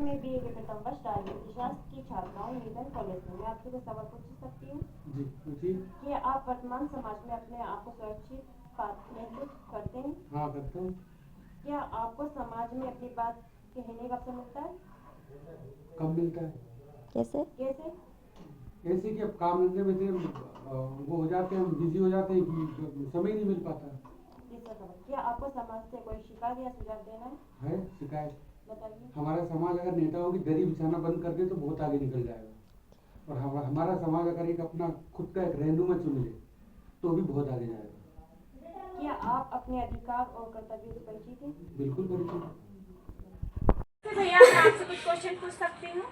मैं बीए के प्रथम वर्ष राजनीति शास्त्र की छात्रा हूँ नितिन कॉलेज में। मैं आपसे कुछ सवाल पूछ सकती हूँ? जी पूछिए। कि आप वर्तमान समाज में अपने आप को सुरक्षित महसूस करते हैं? हाँ करता हूँ। क्या आपको समाज में अपनी बात कहने का अवसर मिलता है? कब मिलता है? कैसे कैसे? ऐसे कि अब काम धंधे में इतने वो हो जाते हैं, हम बिजी हो जाते हैं कि समय नहीं मिल पाता। तीसरा सवाल, क्या आपको समाज से कोई शिकायत या सुझाव देना है? शिकायत? बताइए। हमारा समाज अगर नेताओं की दरी बिछाना बंद कर दे तो बहुत आगे निकल जाएगा, और हमारा समाज अगर एक अपना खुद का एक रहनुमा चुन ले तो भी बहुत आगे जाएगा। क्या आप अपने अधिकार और कर्तव्यों से परिचित हैं? बिल्कुल परिचित। भैया मैं आपसे कुछ क्वेश्चन पूछ सकती हूँ?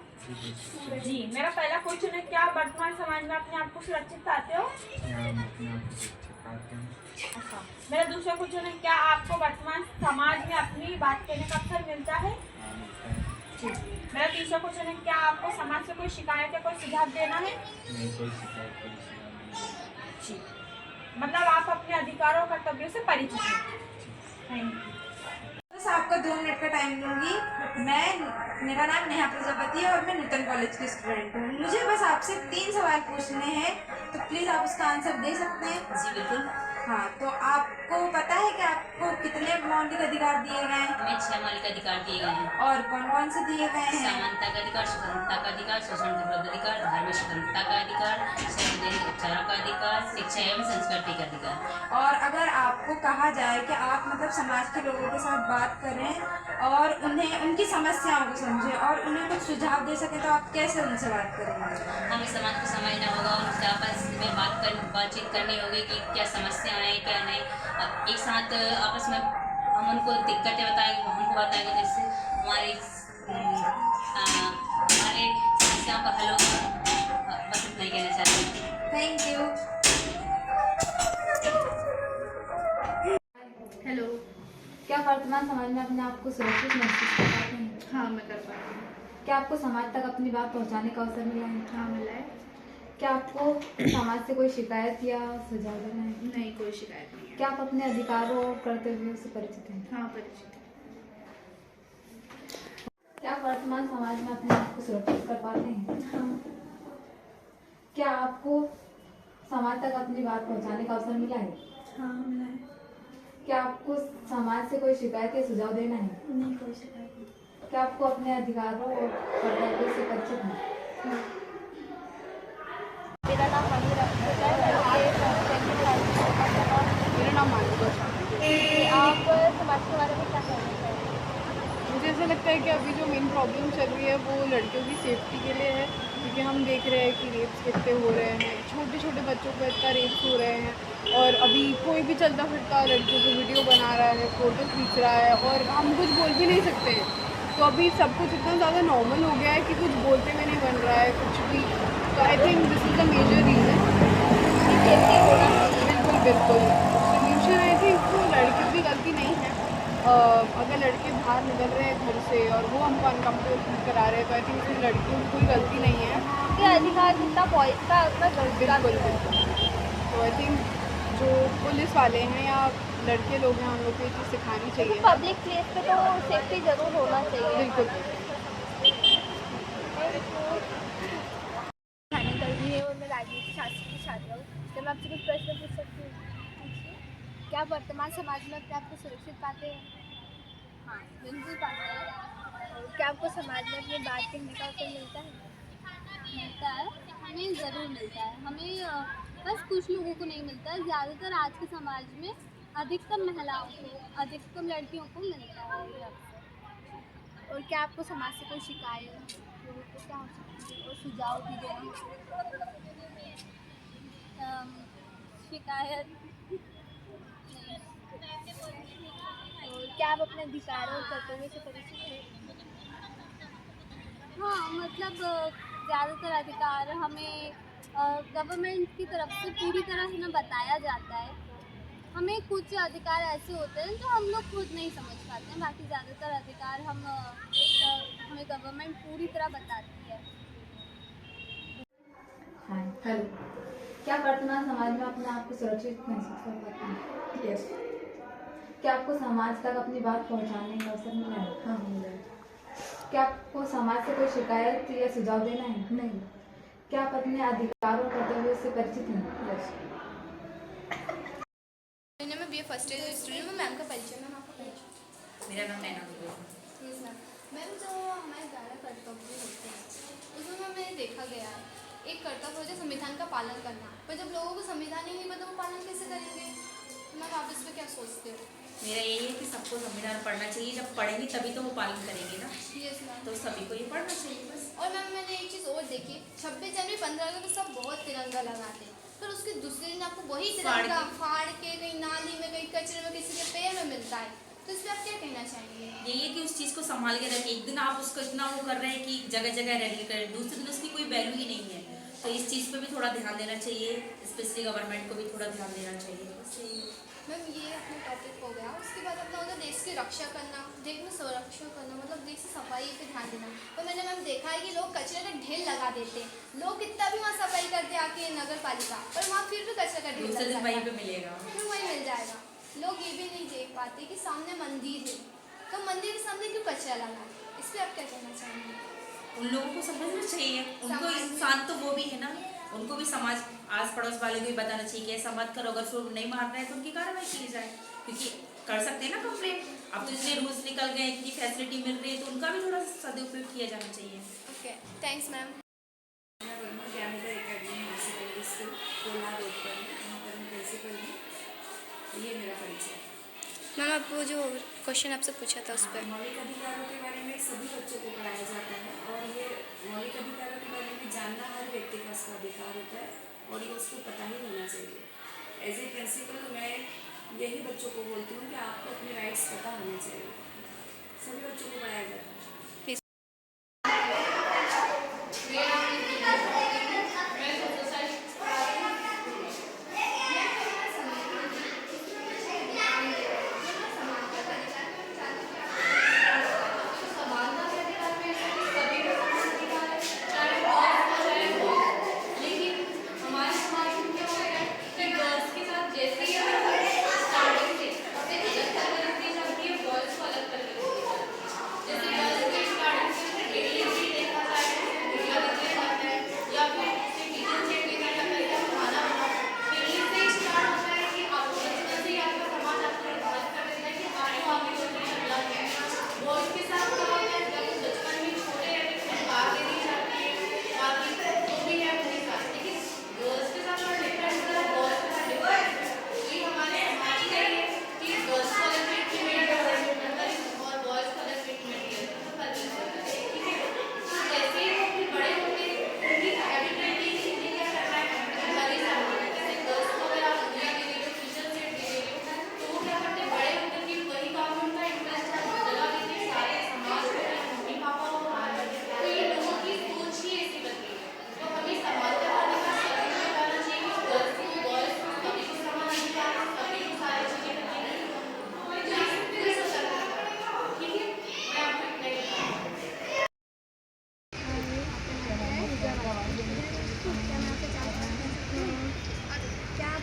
जी, मेरा पहला क्वेश्चन है, क्या आप वर्तमान समाज में अपने आप को सुरक्षित पाते हो? अच्छा, मेरा दूसरा क्वेश्चन है, क्या आपको वर्तमान समाज में अपनी बात कहने का अवसर मिलता है? जी, मेरा तीसरा क्वेश्चन है, क्या आपको समाज से कोई शिकायत या कोई सुझाव देना है? नहीं, कोई शिकायत कोई सुझाव नहीं। जी, मतलब आप अपने अधिकारों और कर्तव्यों से परिचित हैं। Thank you. बस आपका 2 मिनट का टाइम लूँगी। मेरा नाम नेहा प्रजापति है और मैं नूतन कॉलेज की स्टूडेंट हूँ। मुझे बस आपसे 3 सवाल पूछने हैं, तो प्लीज़ आप उसका आंसर दे सकते हैं? जी बिल्कुल। हाँ, तो आपको पता है कि आपको कितने मौलिक अधिकार दिए गए हैं? हमें 6 मौलिक अधिकार दिए गए हैं। और कौन कौन से दिए गए हैं? समानता का अधिकार, स्वतंत्रता का अधिकार, शोषण के विरुद्ध अधिकार, धार्मिक स्वतंत्रता का अधिकार, सार्वजनिक उपचारों का अधिकार, शिक्षा एवं संस्कृति का अधिकार। और अगर आपको कहा जाए कि आप मतलब समाज के लोगों के साथ बात करें और उन्हें उनकी समस्याओं को समझें और उन्हें कुछ सुझाव दे सकें, तो आप कैसे उनसे बात करेंगे? हमें समाज को समझना होगा, उनसे आपस में बातचीत करनी होगी कि क्या समस्या है क्या नहीं। एक साथ आपस में हम उनको दिक्कतें बताएंगे, हमको बताएंगे, जिससे हमारी समस्याओं का हल होगा। बस इतना ही कहना चाहते हैं। Thank you. हेलो, क्या वर्तमान समाज में अपने आप को सुरक्षित महसूस कर पाते हैं? हाँ, मैं कर पाती हूँ। क्या आपको समाज तक अपनी बात पहुंचाने का अवसर मिला है? हाँ, मिला है। क्या आपको समाज से कोई शिकायत या सुझाव देना है? नहीं, कोई शिकायत नहीं है। क्या आप अपने अधिकारों और कर्तव्यों से परिचित हैं? हाँ, परिचित है। क्या आप वर्तमान समाज में अपने आप को सुरक्षित कर पाते हैं? हाँ। क्या आपको समाज तक अपनी बात पहुंचाने का अवसर मिला है? हाँ, मिला है। क्या आपको समाज से कोई शिकायत या सुझाव देना है? नहीं, कोई शिकायत नहीं। क्या आपको अपने अधिकारों और कर्तव्यों से परिचित हैं? हाँ। मेरा नाम मेरा नाम आप समाज के बारे में क्या कहना चाहेंगे? मुझे ऐसा लगता है कि अभी जो मेन प्रॉब्लम चल रही है वो लड़कियों की सेफ्टी के लिए है, क्योंकि हम देख रहे हैं कि रेप्स कितने हो रहे हैं, छोटे छोटे बच्चों को इतना रेप्स हो रहे हैं, और अभी कोई भी चलता फिरता लड़कियों को वीडियो बना रहा है, फ़ोटो खींच रहा है, और हम कुछ बोल भी नहीं सकते हैं। तो अभी सब कुछ इतना ज़्यादा नॉर्मल हो गया है कि कुछ बोलते में नहीं बन रहा है कुछ भी। तो I think this is the major reason. बिल्कुल बिल्कुल। सोल्यूशन आई थिंक तो लड़कियों की गलती नहीं है। अगर लड़के बाहर निकल रहे हैं घर से और वो हमको अनकम्फर्टेबल फील करा रहे हैं, तो आई थिंक इसमें लड़कियों की कोई गलती नहीं है। ये अधिकार जितना बॉयज़ का उतना गर्ल्स का बिल्कुल बिल्कुल। तो आई थिंक जो पुलिस वाले हैं या लड़के लोग हैं, उन लोग को ये चीज़ सिखानी चाहिए। पब्लिक प्लेस पे तो सेफ्टी जरूर होना चाहिए। बिल्कुल। खाने कर रही है और मैं राजनीति शास्त्र की छात्रा हूँ। क्या मैं आपसे कुछ प्रश्न पूछ सकती हूँ? क्या आप वर्तमान समाज में अपने आप को सुरक्षित पाते हैं? हाँ, बिल्कुल पाते हैं। और क्या आपको समाज में अपनी बात कहने का अवसर मिलता है? मिलता है, हमें ज़रूर मिलता है। हमें बस कुछ लोगों को नहीं मिलता है। ज़्यादातर आज के समाज में अधिकतम महिलाओं को, अधिकतम लड़कियों को मिलता है ये अवसर। और क्या आपको समाज से कोई शिकायत लोगों को क्या हो सकती है और सुझाव भी देना? शिकायत नहीं। और क्या आप अपने अधिकारों और कर्तव्यों से परिचित हैं? हाँ, मतलब ज़्यादातर अधिकार हमें गवर्नमेंट की तरफ से पूरी तरह हमें बताया जाता है। हमें कुछ अधिकार ऐसे होते हैं जो हम लोग खुद नहीं समझ पाते हैं, बाकी ज़्यादातर अधिकार हमें गवर्नमेंट पूरी तरह बताती है। हाँ, हेलो, क्या वर्तमान समाज में अपने आप को सुरक्षित महसूस कर पाते हैं? यस। क्या आपको समाज तक अपनी बात पहुंचाने का अवसर मिला है? हाँ, मिला है। क्या आपको समाज से कोई शिकायत या सुझाव देना है? नहीं। क्या आप अपने अधिकारों और कर्तव्यों से परिचित हैं? मैं BA फर्स्ट ईयर स्टूडेंट हूँ। मैम का परिचय। मैम आपका परिचय? मेरा नाम नैना गुरु। Yes ma'am. मैम जो हमारे 11 कर्तव्य होते हैं उसमें मैंने देखा गया है एक कर्तव्य होता है संविधान का पालन करना, पर जब लोगों को संविधान ही नहीं पता वो पालन कैसे करेंगे? मैम आप इस पर क्या सोचते हो? मेरा यही है कि सबको संविधान पढ़ना चाहिए, जब पढ़ेंगे तभी तो वो पालन करेंगे ना, यस मैम। तो सभी को ये पढ़ना चाहिए बस। और मैम मैंने एक चीज़ और देखी, 26 जनवरी 15 अगस्त सब बहुत तिरंगा लगाते हैं, पर उसके दूसरे दिन आपको वही तिरंगा फाड़ के कहीं नाली में, कहीं कचरे में, किसी के पैर में मिलता है। तो इस पर आप क्या कहना चाहेंगे? यही है कि उस चीज़ को संभाल के रखें। एक दिन आप उसको इतना वो कर रहे हैं कि जगह जगह रैली कर रहे हैं, दूसरे दिन उसकी कोई वैल्यू ही नहीं है। तो इस चीज़ पे भी थोड़ा ध्यान देना चाहिए, स्पेशली गवर्नमेंट को भी थोड़ा ध्यान देना चाहिए। मैम ये अपना टॉपिक हो गया। उसके बाद अपना होता है देश की रक्षा करना, देश में संरक्षण करना, मतलब देश की सफाई पे ध्यान देना। तो मैंने मैम देखा है कि लोग कचरे का ढेर लगा देते हैं, लोग कितना भी वहाँ सफाई करते आके नगर पालिका, पर वहाँ फिर भी कचरे का ढेर दूसरे दिन लगा वहीं पे मिलेगा, फिर वहीं मिल जाएगा। लोग ये भी नहीं देख पाते कि सामने मंदिर है, तो मंदिर के सामने क्यों कचरा लगा? इस पर आप क्या कहना चाहेंगे? उन लोगों को समझना चाहिए, उनको इंसान तो वो भी है ना, उनको भी समाज आस पड़ोस वाले को भी बताना चाहिए कि ऐसा मत करो, अगर फिर नहीं मार रहे हैं तो उनकी कार्रवाई की जाए, क्योंकि कर सकते हैं ना कंप्लेंट। अब तो इतने रूल्स निकल गए, इतनी फैसिलिटी मिल रही है, तो उनका भी थोड़ा सदुपयोग किया जाना चाहिए। Okay, thanks ma'am. Gyanodaya Academy Higher Secondary School Kola Road पर यहाँ पर मैं प्रिंसिपल हूँ। ये मेरा परिचय। मैम आपको जो क्वेश्चन आपसे पूछा था उस पर मौलिक अधिकारों के बारे में सभी बच्चों को पढ़ाया जाता है, और ये मौलिक अधिकारों के बारे में जानना हर व्यक्ति का उसका अधिकार होता है, और ये उसको पता ही होना चाहिए। एज ए प्रिंसिपल मैं यही बच्चों को बोलती हूँ कि आपको अपने राइट्स पता होने चाहिए। सभी बच्चों को पढ़ाया जाता है।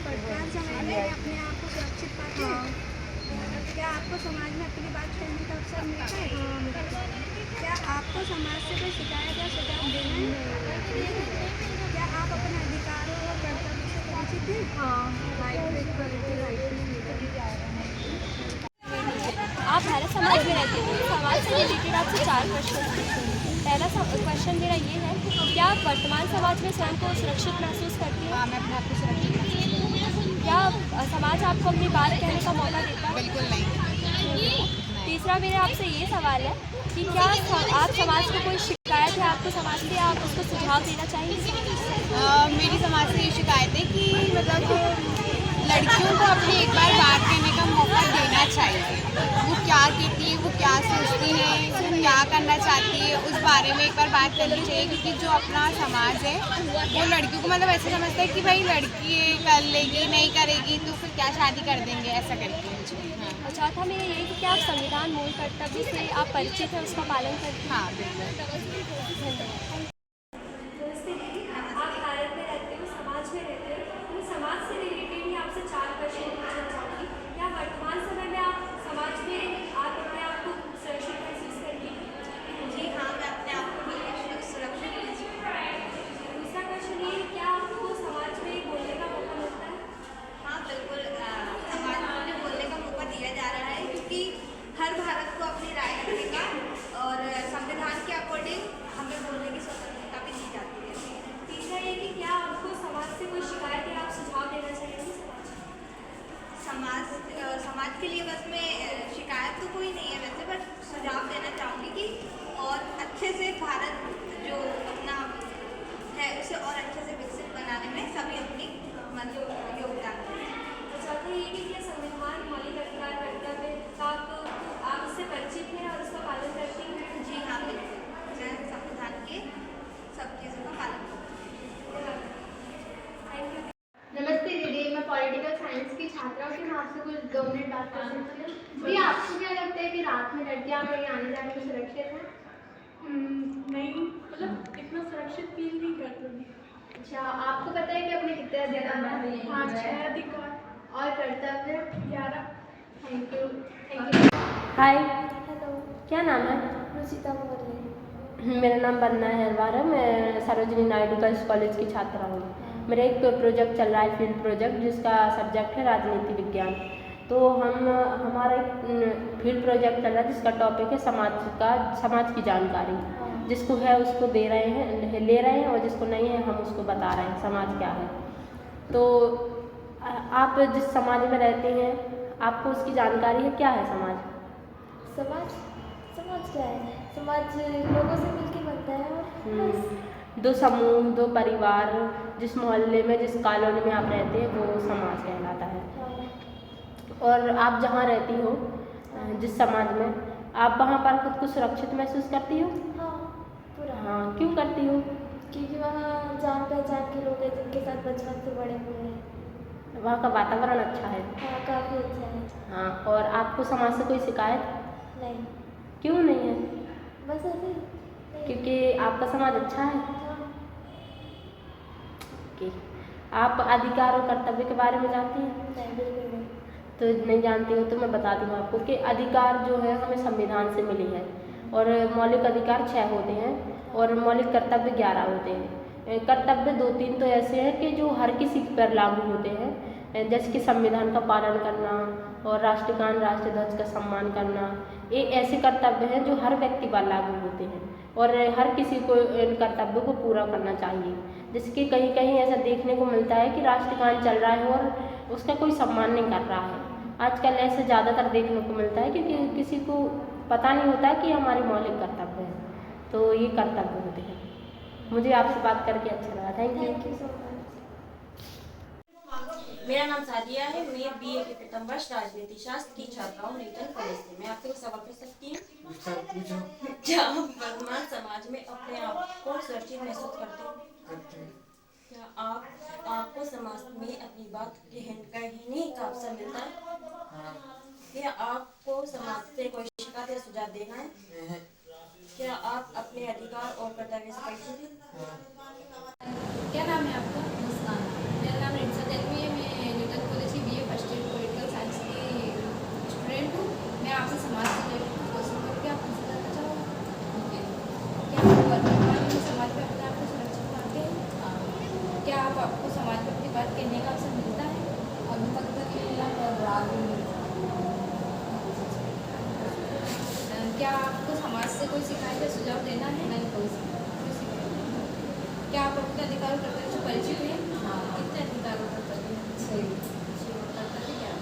वर्तमान समय में अपने आप को सुरक्षित पाते हैं? क्या आपको समाज में अपनी बात कहने का अवसर मिलता है? क्या आपको समाज से कोई शिकायत या सुझाव देना है? क्या आप अपने अधिकारों और कर्तव्यों से परिचित हैं? आप भारत समाज में रहते हैं, समाज से रिलेटेड आपसे 4 क्वेश्चन पूछते हैं। पहला क्वेश्चन मेरा ये है, क्या आप वर्तमान समाज में स्वयं को सुरक्षित महसूस करती हैं? हाँ, मैं अपने आप को सुरक्षित महसूस करती हूँ। क्या समाज आपको अपनी बात कहने का मौका देता है? बिल्कुल नहीं। तीसरा मेरा आपसे ये सवाल है कि क्या आप समाज को कोई शिकायत है आपको समाज से, आप उसको सुझाव देना चाहेंगे? मेरी समाज से ये शिकायत है कि मतलब लड़कियों को अपनी एक बार बात कहने का मौका देना चाहिए। वो क्या कहती है, वो क्या सोचती है, वो क्या करना चाहती है, उस बारे में एक बार बात करनी चाहिए, क्योंकि जो अपना समाज है वो लड़कियों को मतलब ऐसे समझता है कि भाई लड़की कर लेगी, नहीं करेगी तो फिर क्या शादी कर देंगे, ऐसा करके मुझे। और चौथा मेरा यही कि क्या आप संविधान मूल कर्तव्य से आप परिचित हैं, उसका पालन करते हैं? हाँ, बिल्कुल। धन्यवाद। आप भारत में रहते हो, समाज में रहते हो, तो समाज से रिलेटेड ही आपसे 4 क्वेश्चन पूछना चाहूँगी। क्या वर्तमान समय में आप समाज में आप अपने आप को सुरक्षित महसूस करती हैं? जी हाँ, लड़कियां कहीं आने जाने में सुरक्षित हैं? नहीं, मतलब इतना सुरक्षित फील नहीं करती। अच्छा, आपको पता है कि अपने कितने अधिकार हैं? हाँ, 6 अधिकार और कर्तव्य? 11। Thank you, thank you. Hi, hello, क्या नाम है? रुचिता मुरली। मेरा नाम वंदना हेरवार है। मैं सरोजिनी नायडू गर्ल्स कॉलेज की छात्रा हूँ। मेरा एक प्रोजेक्ट चल रहा है, फील्ड प्रोजेक्ट, जिसका सब्जेक्ट है राजनीति विज्ञान। तो हमारा एक फील्ड प्रोजेक्ट चल रहा है जिसका टॉपिक है समाज की जानकारी। जिसको है उसको ले रहे हैं और जिसको नहीं है हम उसको बता रहे हैं समाज क्या है। तो आप जिस समाज में रहते हैं आपको उसकी जानकारी है, क्या है समाज? समाज क्या है? समाज लोगों से मिलकर बनता है और बस। दो समूह, दो परिवार, जिस मोहल्ले में, जिस कॉलोनी में आप रहते हैं वो समाज कहलाता है। और आप जहाँ रहती हो, जिस समाज में, आप वहाँ पर खुद को सुरक्षित महसूस करती हो? हाँ, क्यों करती हो? क्योंकि वहाँ जान पहचान के लोग हैं जिनके साथ बचपन से बड़े हुए हैं। वहाँ का वातावरण अच्छा है? हाँ, काफ़ी अच्छा है। हाँ, और आपको समाज से कोई शिकायत? नहीं। क्यों नहीं है? बस ऐसे ही। क्योंकि आपका समाज अच्छा है? हाँ। ओके। आप अधिकार और कर्तव्य के बारे में जानती हैं? नहीं, बिल्कुल नहीं। तो नहीं जानती हो तो मैं बताती हूँ आपको कि अधिकार जो है हमें संविधान से मिली है और मौलिक अधिकार 6 होते हैं और मौलिक कर्तव्य 11 होते हैं। कर्तव्य 2-3 तो ऐसे हैं कि जो हर किसी पर लागू होते हैं, जैसे कि संविधान का पालन करना और राष्ट्रगान, राष्ट्रीय ध्वज का सम्मान करना। ये ऐसे कर्तव्य हैं जो हर व्यक्ति पर लागू होते हैं और हर किसी को इन कर्तव्यों को पूरा करना चाहिए। जैसे कि कहीं कहीं ऐसा देखने को मिलता है कि राष्ट्रगान चल रहा है और उसका कोई सम्मान नहीं कर रहा है। आजकल ऐसे ज़्यादातर देखने को मिलता है क्योंकि किसी को पता नहीं होता कि हमारे मौलिक कर्तव्य हैं, तो ये कर्तव्य होते हैं। मुझे आपसे बात करके अच्छा लगा। Thank you so much. मेरा नाम सादिया है। मैं BA के प्रथम वर्ष राजनीति शास्त्र की छात्रा हूँ न्यूटन कॉलेज से। मैं आपसे सवाल पूछ सकती हूँ? क्या आप वर्तमान समाज में अपने आप को सुरक्षित महसूस करते हैं? क्या आपको समाज में अपनी बात कहने का अवसर मिलता है? क्या आपको समाज से कोई शिकायत या सुझाव देना है? क्या आप अपने अधिकार और कर्तव्य से परिचित हैं? क्या नाम है आपका? मुस्कान। मेरा नाम रिंसा देवी है। मैं न्यूटन कॉलेज की BA first year political science की स्टूडेंट हूँ। मैं आपसे समाज से रिलेटेड क्वेश्चन करके आप मुझसे जानना चाहोगे? क्या आप वर्तमान में समाज में अपने आप को सुरक्षित मानते हैं? क्या आपको समाज में अपनी बात कहने का अवसर मिलता है? अभी तक तो नहीं मिला पर रात में मिलता है। क्या आपको समाज से कोई शिकायत या सुझाव देना है? नहीं, कोई शिकायत नहीं। क्या आप अपने अधिकार और कर्तव्य से परिचित हैं? हाँ। कितने अधिकार और कर्तव्य हैं? 6। कर्तव्य क्या है?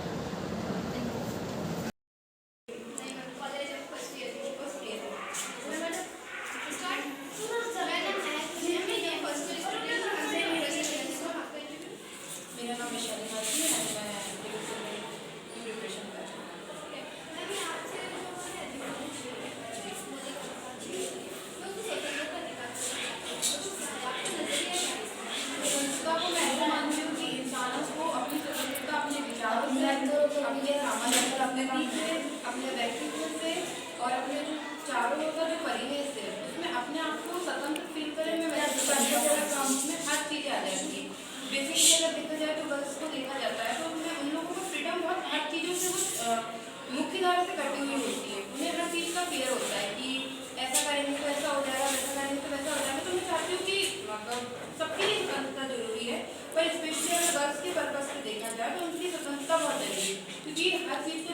मेरा नाम वैशाली भारती है और मैं प्रिपरेशन कर रही हूँ। स्वतंत्रता को मैं ऐसा मानती हूँ कि इंसानों को अपनी स्वतंत्रता अपने विचारों से, अपने सामाजिक, अपने व्यक्तित्व से और अपने जो चारों का जो परिवेश है उसमें अपने आप को स्वतंत्र फील करें। मैं काम में हर चीज़ें आ जाती है। बेसिकली अगर देखा जाए तो गर्ल्स को देखा जाता है तो उनमें उन लोगों को फ्रीडम बहुत हर चीज़ों से वो मुख्य धारा से कटी हुई होती है। उन्हें हर चीज़ का फियर होता है कि ऐसा करेंगे तो ऐसा हो जाएगा, वैसा करेंगे तो वैसा हो जाएगा। तो मैं चाहती हूँ कि सबके लिए स्वतंत्रता जरूरी है, पर स्पेशली अगर गर्ल्स के पर्पज से देखा जाए तो उनकी स्वतंत्रता बहुत जरूरी है क्योंकि हर चीज़